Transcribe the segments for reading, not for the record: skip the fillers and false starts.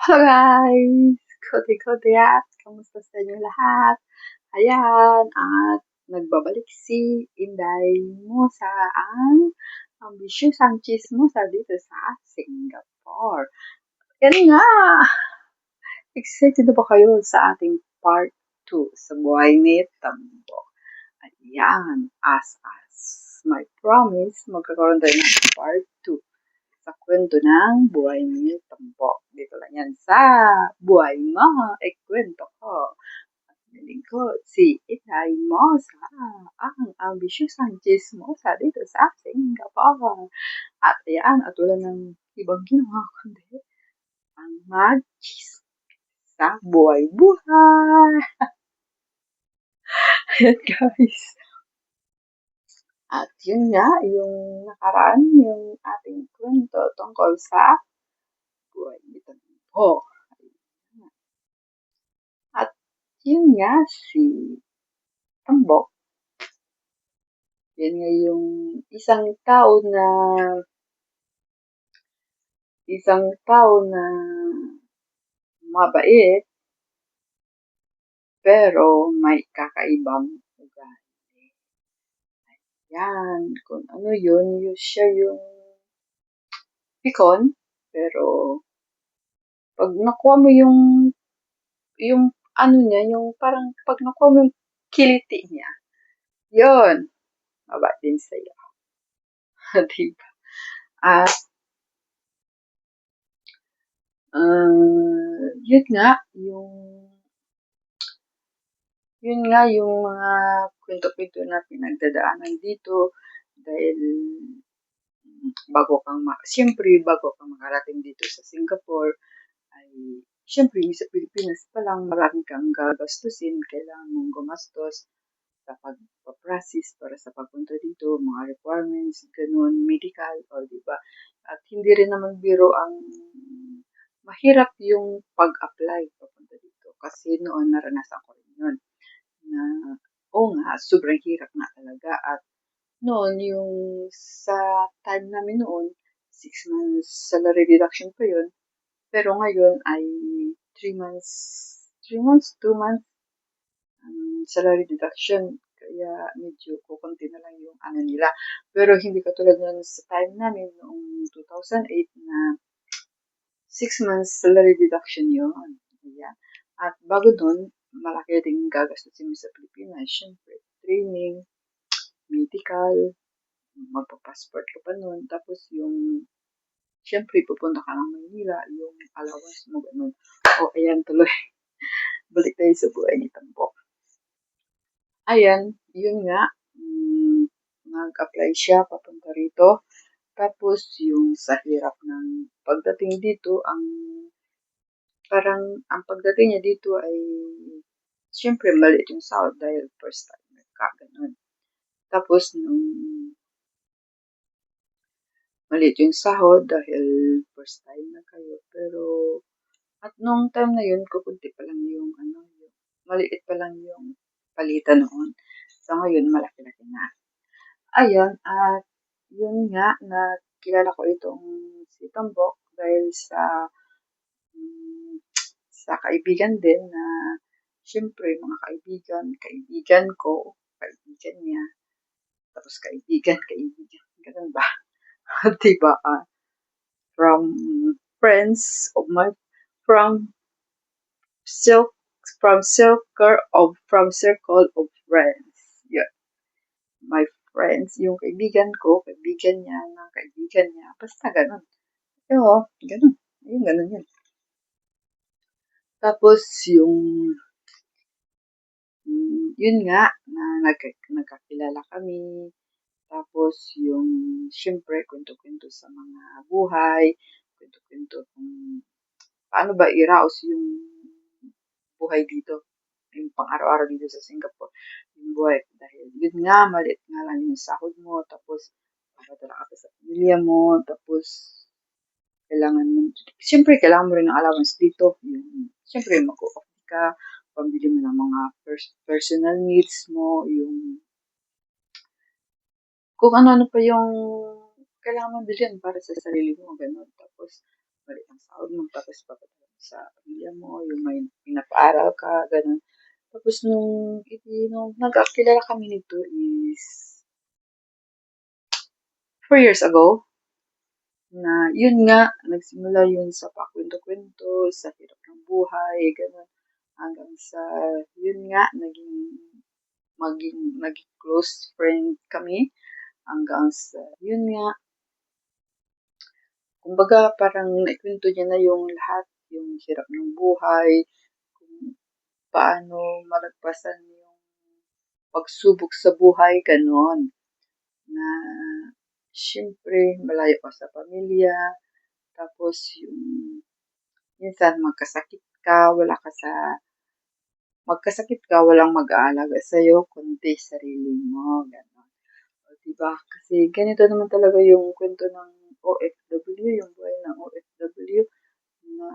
Hello guys! Kote-kote at kamusta sa inyo lahat? Ayan, at nagbabalik si Inday Musa ang ambisyusang chismosa dito sa Singapore. Yan nga! Excited na ba kayo sa ating part 2 sa buhay ni Tambo? Ayan, as my promise, magkakaroon tayo ng part 2 sa kwento ng buhay ni Tambo. Dito lang yan sa Buhay Mo, Ikwento Ko. At lingkod, si Itay Mosa, ang ambisyusang chismosa dito sa Singapore. At ayan, at wala ng ibang ginawa kundi ang mag-chismosa sa buhay-buhay. Ayan guys. At yun nga, yung nakaraan, yung ating kwento tungkol sa buhay ni Tambo. At yun nga, si Tambo, yun nga yung isang tao na mabait, pero may kakaibang ugali. Yan, kung ano yun, siya yung pikon, pero pag nakuha mo yung ano niya, yung parang pag nakuha mo yung kiliti niya, yun, mabait din sa'yo. Diba? At, yun nga, yung mga kwento-kwento na pinagdadaanan dito dahil bago kang makarating dito sa Singapore, ay siyempre sa Pilipinas pa lang marami kang gagastusin, kailangan mong gumastos sa pagpaprocess para sa pagpunta dito, mga requirements, ganun, medical, o diba? At hindi rin naman biro ang mahirap yung pag-apply papunta dito. Kasi noon naranasan ko rin yun na, oo nga, sobrang hirap nga talaga. At noon, yung sa time namin noon, 6 months salary deduction pa yun. Pero ngayon ay 3 months, 2 months salary deduction. Kaya medyo kukunti na lang yung ano nila. Pero hindi katulad nun sa time namin noong 2008 na 6 months salary deduction yun. Ayan. At bago dun, malaki din gagastusin mo sa Pilipinas. Siyempre, training, medical, magpa-passport ka pa nun. Tapos yung, siyempre, pupunta ka ng Maynila, yung allowance mo, ganun. O, ayan, tuloy. Balik tayo sa buhay ni Tambo. Ayan, yun nga. Nag-apply siya papunta rito. Tapos, yung sa hirap ng pagdating dito, ang pagdating niya dito ay, siyempre, maliit yung sahod dahil first time ka, ganun. Tapos, nung maliit yung sahod dahil first time na kayo. Pero, at nung time na yun, kukunti pa lang yung, maliit pa lang yung palitan noon. So, ngayon, malaki-laki na. Ayan, at yun nga, nakilala ko itong si Tambok dahil um, sa kaibigan din na, syempre, mga kaibigan ko, kaibigan niya, tapos kaibigan, ganun ba? Diba? From friends of my from silk from circle of friends. Yeah. My friends, yung kaibigan niya, ng kaibigan niya, basta ganun. Oo, ganun. Ayun, ganun yun. Tapos yun nga, na nagkakilala kami. Tapos yung, syempre, kwento-kwento sa mga buhay, kwento-kwento kung paano ba iraos yung buhay dito, yung pang-araw-araw dito sa Singapore, yung buhay. Dahil yun nga, maliit nga lang yung sahod mo, tapos papadala ka pa sa pamilya mo, tapos kailangan mo rin ng allowance dito. Siyempre, mag-off ka, pambili mo ng mga personal needs mo, yung kung ano-ano pa yung kailangan mong bilhin para sa sarili mo, gano'n. Tapos, balik ang sahod mo, tapos papadala mo sa nagpaaral ka, gano'n. Tapos nung nagkakilala kami nito is 4 years ago, na yun nga, nagsimula yun sa pakwento-kwento, sa hirap ng buhay, gano'n. Hanggang sa, yun nga, naging close friend kami. Hanggang sa, yun nga, kumbaga parang naikwento niya na yung lahat, yung hirap ng buhay, kung paano malagpasan yung pagsubok sa buhay, gano'n. Na, siyempre, malayo ka sa pamilya, tapos yung, minsan magkasakit ka, walang mag-aalaga sa'yo, kundi sarili mo, gano'n. O, diba? Kasi ganito naman talaga yung kwento ng OFW, yung buhay ng OFW, na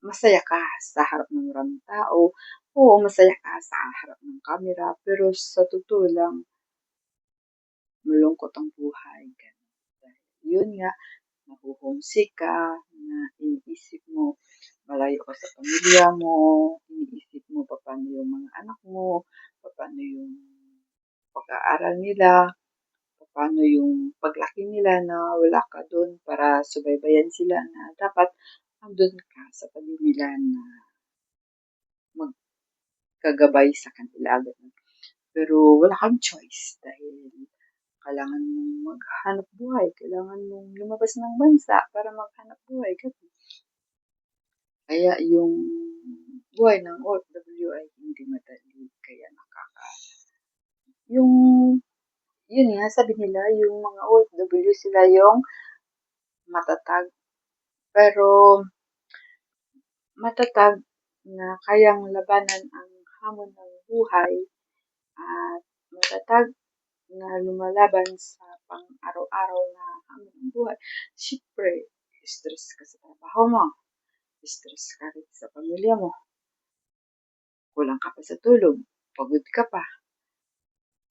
masaya ka sa harap ng maraming tao, oo, masaya ka sa harap ng camera, pero sa totoo lang, malungkot ang buhay, gano'n. Dahil yun nga, naho-homesick ka, na iniisip mo, malayo ka sa pamilya mo, iniisip mo paano yung mga anak mo, paano yung pag-aaral nila, paano yung paglaki nila na wala ka doon para subaybayan sila na dapat andun ka sa tabi nila na magkagabay sa kanila. Ganun. Pero wala kang choice dahil kailangan mong maghanap buhay, kailangan mong lumabas ng bansa para maghanap buhay. Ganun. Kaya yung buhay ng OFW ay hindi madali. Kaya yung, yun nga, sabi nila, yung mga OFW sila yung matatag. Pero matatag na kayang labanan ang hamon ng buhay at matatag na lumalaban sa pang-araw-araw na hamon ng buhay. Siyempre, stress ka sa trabaho mo, stress ka rin sa pamilya mo, kulang ka pa sa tulog, pagod ka pa.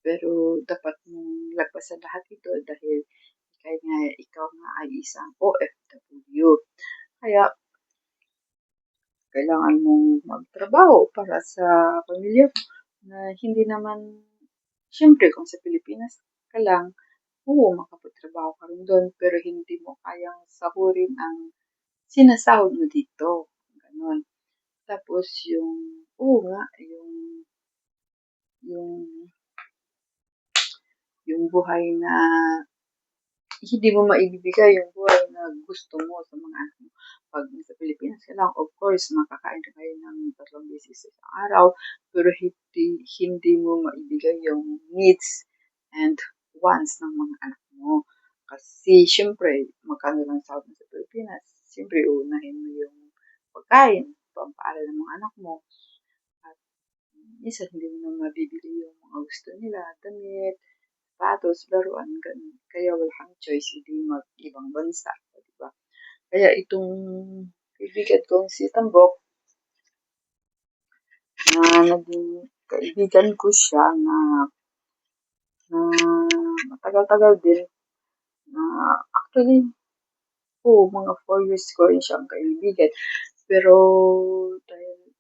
Pero dapat mong lagpasan lahat ito dahil kaya nga ikaw nga ay isang OFW. Kaya kailangan mong magtrabaho para sa pamilya mo na hindi naman, siyempre kung sa Pilipinas ka lang, oo, makapagtrabaho ka rin doon, pero hindi mo kayang sahurin ang sinasahod mo dito. Ganon. Tapos oo nga, yung, yung buhay na hindi mo maibibigay yung buhay na gusto mo sa mga anak mo. Pag sa Pilipinas ka lang, of course, makakain ka kayo ng 3 beses sa isang araw, pero hindi mo maibigay yung needs and wants ng mga anak mo. Kasi, syempre, magkano lang sahod mo sa Pilipinas, syempre, uunahin mo yung pagkain, pampaaral ng mga anak mo. At minsan, hindi mo na mabibili yung mga gusto nila, damit, sapatos, laruan, ganun. Kaya wala kang choice, hindi mag-ibang bansa, diba? Kaya itong kaibigan kong si Tambok, na naging kaibigan ko siya na matagal-tagal din, na actually, mga 4 years ko rin siyang kaibigan. Pero dahil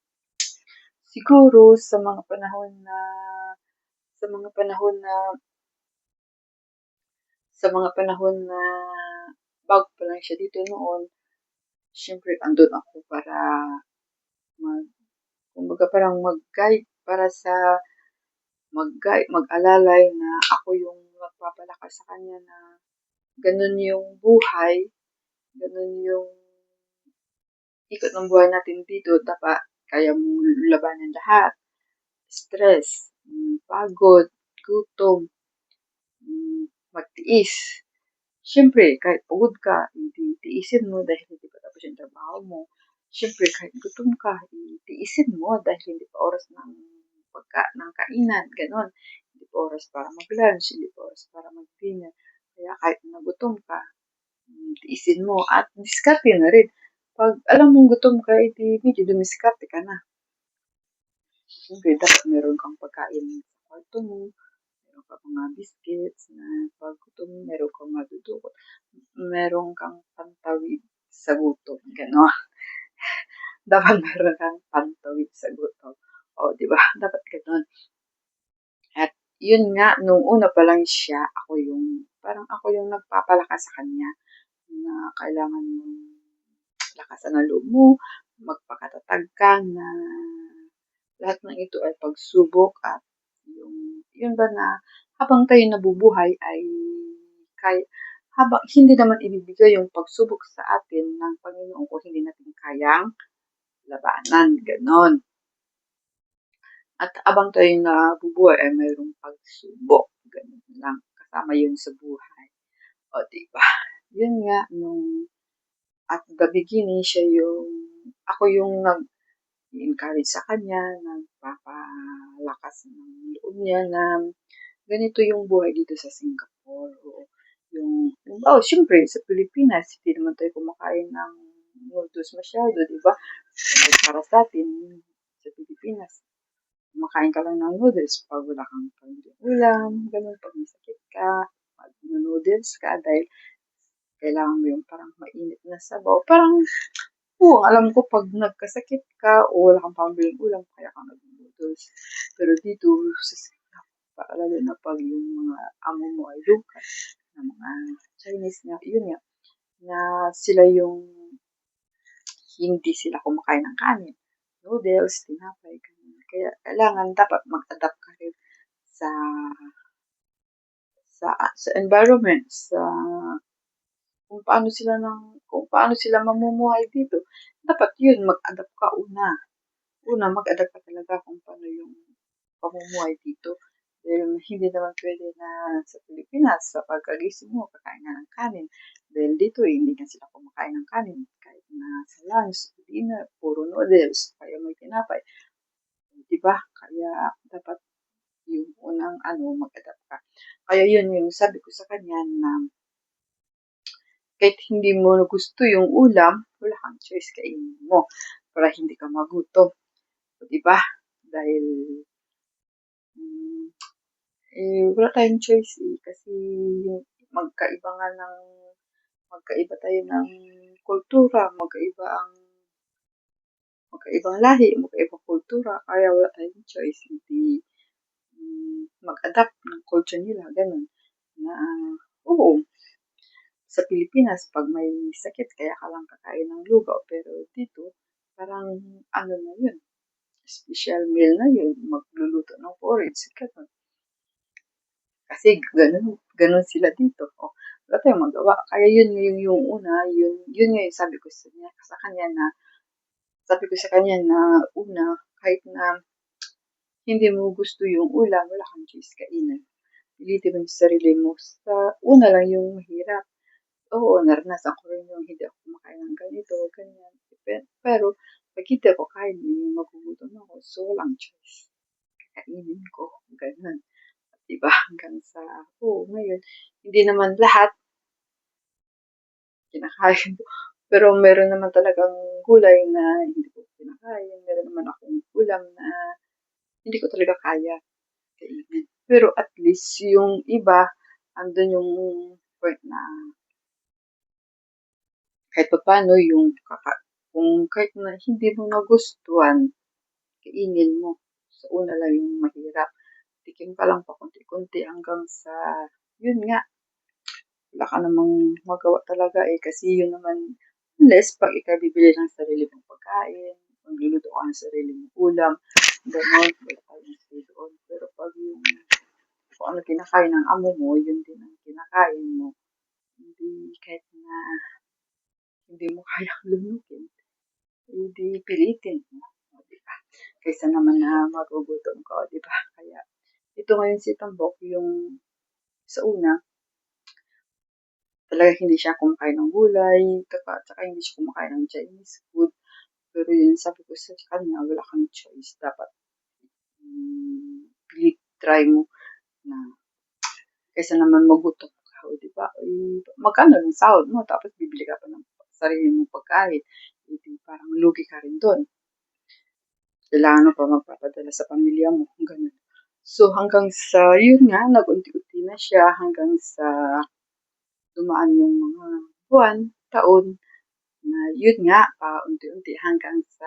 siguro sa mga panahon na bago pa lang siya dito noon, siyempre andun ako para kumbaga parang mag-guide para sa mag-alalay na ako yung magpapalakas sa kanya na ganun yung buhay, ganun yung ikot ng buhay natin dito, dapat kaya mong labanan lahat. Stress, pagod, gutom, magtiis. Siyempre, kahit pagod ka, hindi tiisin mo dahil hindi pa tapos yung trabaho mo. Siyempre, kahit gutom ka, tiisin mo dahil hindi pa oras ng kainan, ganon. Hindi pa oras para mag-lunch, hindi pa oras para mag-dinner. Kaya kahit nagutom ka, tiisin mo at diskarte na rin. Pag alam mong gutom ka, medyo dumiskarte ka na. Siyempre, dapat meron kang pagkain sa kwarto mo, meron ka mga biscuits na pag gutom, meron kang madudukot, meron kang pantawid sa gutom, gano'n. dapat meron kang pantawid sa gutom. O, di ba? Dapat ganun. At yun nga, nung una pa lang siya, parang ako yung nagpapalakas sa kanya na kailangan mong lakasan ang loob mo, magpakatatag ka na lahat ng ito ay pagsubok at yun ba na habang tayo nabubuhay ay kaya, habang hindi naman ibibigay yung pagsubok sa atin ng Panginoon kung hindi natin kayang labanan, ganon. At abang tayo nabubuhay ay mayroong pagsubok, ganon lang, kasama yun sa buhay. O, diba? Yun nga, at the beginning, ako yung nag-encourage sa kanya, nagpapalakas ng loob niya na ganito yung buhay dito sa Singapore. O, syempre, sa Pilipinas, hindi naman tayo kumakain ng noodles masyado, di ba? Para sa atin, sa Pilipinas, kumakain ka lang ng noodles pag wala kang pamilya ulam, ganun, pag may sakit ka, mag-noodles ka dahil kailangan mo yung parang mainit na sabaw. Parang, alam ko pag nagkasakit ka o wala kang pambiling ulam, kaya ka nag-noodles. Pero dito, lalo na pag yung mga amo mo ay local, na mga Chinese nga, yun nga, na sila yung hindi sila kumakain ng kanin. Noodles, tinapay, ganun. Kaya kailangan dapat mag-adapt ka rin sa sa environment, kung paano sila mamumuhay dito. Dapat yun, mag-adapt ka una. Mag-adapt ka talaga kung paano yung pamumuhay dito. Dahil hindi naman pwede na sa Pilipinas, sa pagkagising mo, kakain nga ng kanin. Dahil dito, hindi na sila kumakain ng kanin. Kahit na sa lunch, dinner, puro noodles, kaya may tinapay. Diba? Kaya dapat yung unang mag-adapt ka. Kaya yun yung sabi ko sa kanya na kahit hindi mo gusto yung ulam, wala kang choice, kainin mo para hindi ka magutom. O, diba? Dahil, wala tayong choice kasi magkaiba nga magkaiba tayo ng kultura, magkaibang lahi, magkaibang kultura, kaya wala tayong choice, hindi mag-adapt ng culture nila, ganun. Na, oo, sa Pilipinas, pag may sakit, kaya ka lang kakain ng lugaw. Pero dito, parang na yun, special meal na yun, magluluto ng porridge, ganun. Kasi ganun sila dito. O, wala tayong magawa. Kaya yun yung una, yun yung sabi ko sa kanya na una, kahit na hindi mo gusto yung ulam, wala kang choice, kainin. Pilitin mo yung sarili mo. Sa una lang yung mahirap. Oo, naranasan ko rin yung hindi ako kumakain ng ganito, ganyan. Pero, pag hindi ako kain, magugutom ako. So, walang choice. Kainin ko. Ganun. Diba? Hanggang sa, ngayon, hindi naman lahat kinakain ko. Pero meron naman talagang gulay na hindi ko kinakain. Meron naman akong ulam na hindi ko talaga kaya kainin. Pero at least yung iba, andun yung point na kahit pa paano kung kahit na hindi mo nagustuhan, kainin mo. Sa una lang yung mahirap. Tikim ka lang pa konti-konti hanggang sa, yun nga, wala ka namang magawa talaga kasi yun naman, unless pag ikaw bibili ng sarili mong pagkain, magluluto ka ng sarili mong ulam, gano'n, wala tayong say doon. Pero pag yung kung ano kinakain ng amo mo, yun din ang kinakain mo. Hindi, kahit na hindi mo kayang lunukin, hindi pilitin mo. O, diba? Kaysa naman na magugutom ka, o, diba? Kaya, ito ngayon si Tambok, yung sa una, talaga hindi siya kumakain ng gulay, tsaka hindi siya kumakain ng Chinese food. Pero yun, sabi ko sa kanya, wala kang choice. Dapat, try mo na kaysa naman magutom ka, o, diba? Magkano yung sahod mo, tapos bibili ka pa ng sarili mong pagkain. Hindi, parang lugi ka rin doon. Kailangan mo pa magpapadala sa pamilya mo, ganun. So, hanggang sa, yun nga, nag-unti-unti na siya hanggang sa dumaan yung mga buwan, taon, na yun nga, paunti-unti hanggang sa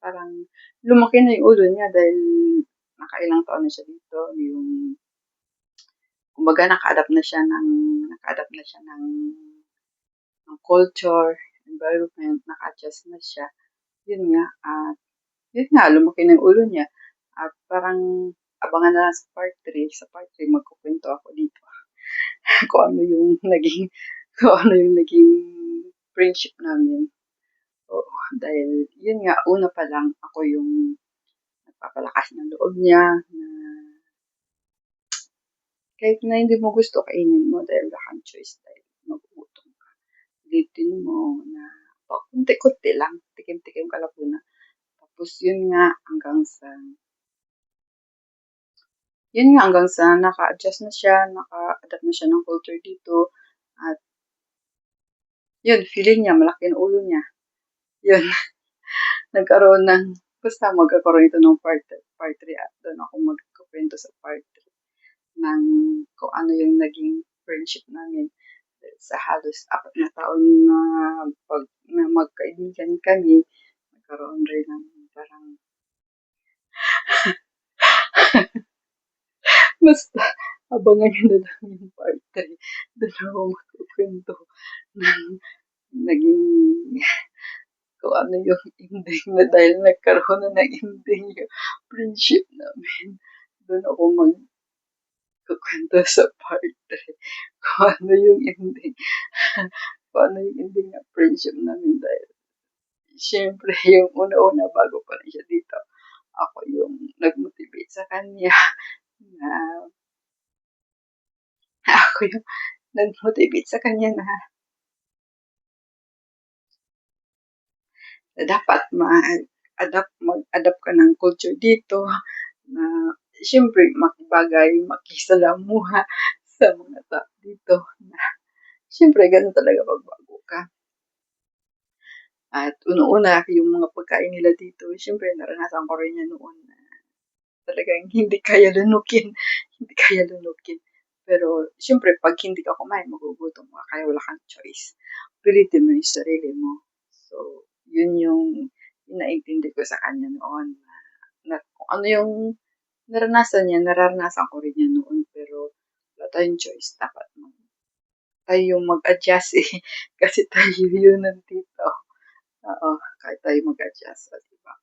parang lumaki na yung ulo niya dahil nakailang taon na siya dito. Yung, kumbaga naka-adapt na siya ng culture, environment, naka-adjust na siya. Yun nga, yun nga, lumaki na yung ulo niya. At parang abangan na lang sa part 3. Sa part 3, magkukwento ako dito kung ano yung naging, kung ano yung naging friendship namin. Oo, dahil yun nga, una pa lang ako yung nagpapalakas ng loob niya na kahit na hindi mo gusto, kainin mo dahil wala kang choice dahil magugutom ka. Ulitin mo na kunti-kunti lang, tikim-tikim ka lang muna. Tapos yun nga hanggang sa naka-adjust na siya, naka-adapt na siya ng culture dito. At yun, feeling niya, malaki ang ulo niya. Yun, nagkaroon ng, basta magkakaroon ito ng part 3 at doon ako magkukwento sa part 3 ng kung ano yung naging friendship namin sa halos 4 na taon na magkaibigan kami. Nagkaroon rin ng parang basta abangan nyo na lang yung part 3. Doon ako magkukwento ng naging kung ano yung ending na dahil nagkaroon na ng ending yung friendship namin. Doon ako magkukwento sa part 3 kung ano yung ending. Kung ano yung ending ng friendship namin dahil syempre yung una-una bago pa rin siya dito, ako yung nag-motivate sa kanya na ako yung nag-motivate sa kanya na dapat mag-adapt ka ng culture dito na syempre makibagay, makisalamuha sa mga tao dito na syempre ganun talaga pagbago ka. At una-una yung mga pagkain nila dito, syempre naranasan ko rin yan noon na talagang hindi kaya lunukin, hindi kaya lunukin. Pero syempre pag hindi ka kumain, magugutom ka kaya wala kang choice. Pilitin mo yung sarili mo. So, yun yung naintindi ko sa kanya noon na kung ano yung naranasan niya, naranasan ko rin yan noon. Pero wala tayong choice. Dapat tayo yung mag-adjust eh. Kasi tayo yun nandito. Oo, kahit tayo mag-adjust. Diba?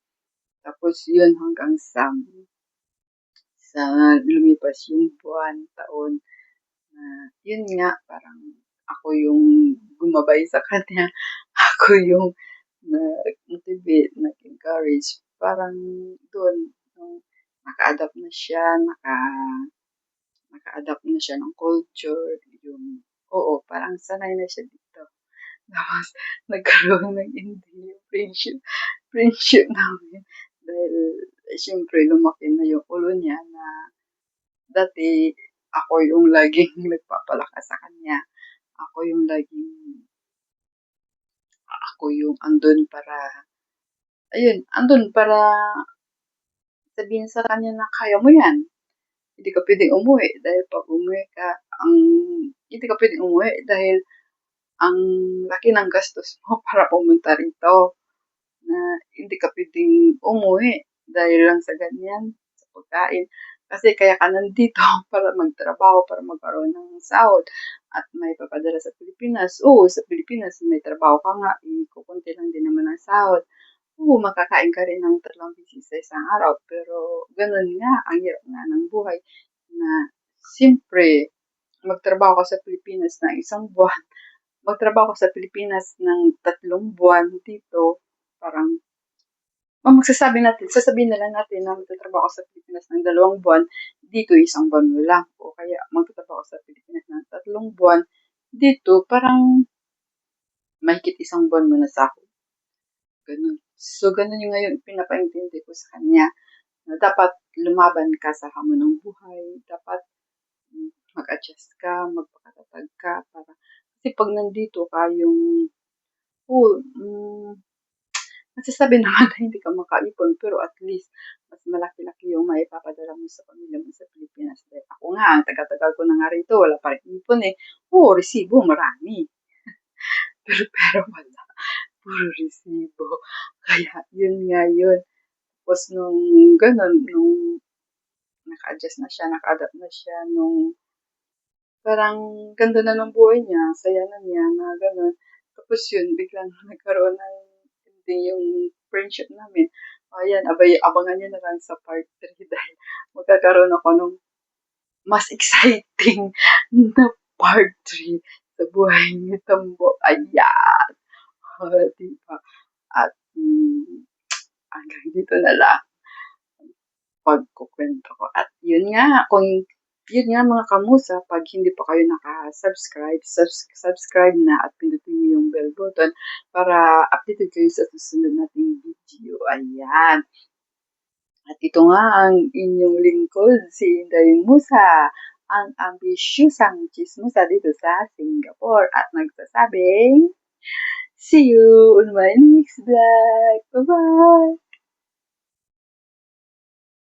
Tapos yun hanggang sa lumipas yung buwan, taon, na yun nga, parang ako yung gumabay sa kanya. Ako yung nag-motivate, nag-encourage. Parang doon, nung naka-adapt na siya, naka-adapt na siya ng culture, yung, oo, parang sanay na siya dito. Tapos, nagkaroon ng hindi yung friendship namin. Dahil, syempre, lumaki na yung ulo niya na dati, ako yung laging nagpapalakas sa kanya. Ako yung andun para sabihin sa kanya na kaya mo yan. Hindi ka pwedeng umuwi dahil pag umuwi ka, hindi ka pwedeng umuwi dahil ang laki ng gastos mo para pumunta rito na hindi ka pwedeng umuwi dahil lang sa ganyan, sa pagkain. Kasi kaya ka nandito para magtrabaho, para magkaroon ng sahod at may papadala sa Pilipinas. Oo, sa Pilipinas may trabaho ka nga, kukunti lang din naman ang sahod. Oo, makakain ka rin ng 3 beses sa isang araw, pero ganun nga, ang hirap nga ng buhay na siyempre magtrabaho ka sa Pilipinas ng 1 buwan, magtrabaho ka sa Pilipinas ng 3 buwan dito, parang sasabihin na lang natin na magtatrabaho ka sa Pilipinas ng 2 buwan, dito 1 buwan mo lang. O kaya magtatrabaho ka sa Pilipinas ng 3 buwan, dito parang mahigit 1 buwan mo na sahod. Ganun. So, ganun yung ngayon pinapaintindi ko sa kanya na dapat lumaban ka sa hamon ng buhay, dapat mag-adjust ka, magpakatatag ka, kasi pag nandito ka yung, nasasabi naman na hindi ka makaipon, pero at least, mas malaki-laki yung maipapadala mo sa pamilya mo sa Pilipinas. Dahil ako nga, ang tagal-tagal ko na nga rito, wala pa rin ipon eh. Oo, resibo, marami. Pero wala. puro resibo. Kaya yun nga yun. Tapos nung gano'n, nung naka-adjust na siya, naka-adapt na siya, nung parang ganda na ng buhay niya, saya na niya, na gano'n. Tapos yun, biglang nagkaroon ng ending yung friendship namin. Ayan, abangan niyo na lang sa part 3 dahil magkakaroon ako nung mas exciting na part 3 sa buhay ni Tombo. Ayan. Diba? At hanggang dito na lang pagkukwento ko. At yun nga, kung yun nga mga kamusa, pag hindi pa kayo naka-subscribe, subscribe na at pindutin niyo yung bell button para updated kayo sa susunod nating video. Ayan. At ito nga ang inyong lingkod, si Inday Musa, ang ambisyusang chismosa dito sa Singapore at nagsasabing, see you on my next vlog. Bye-bye!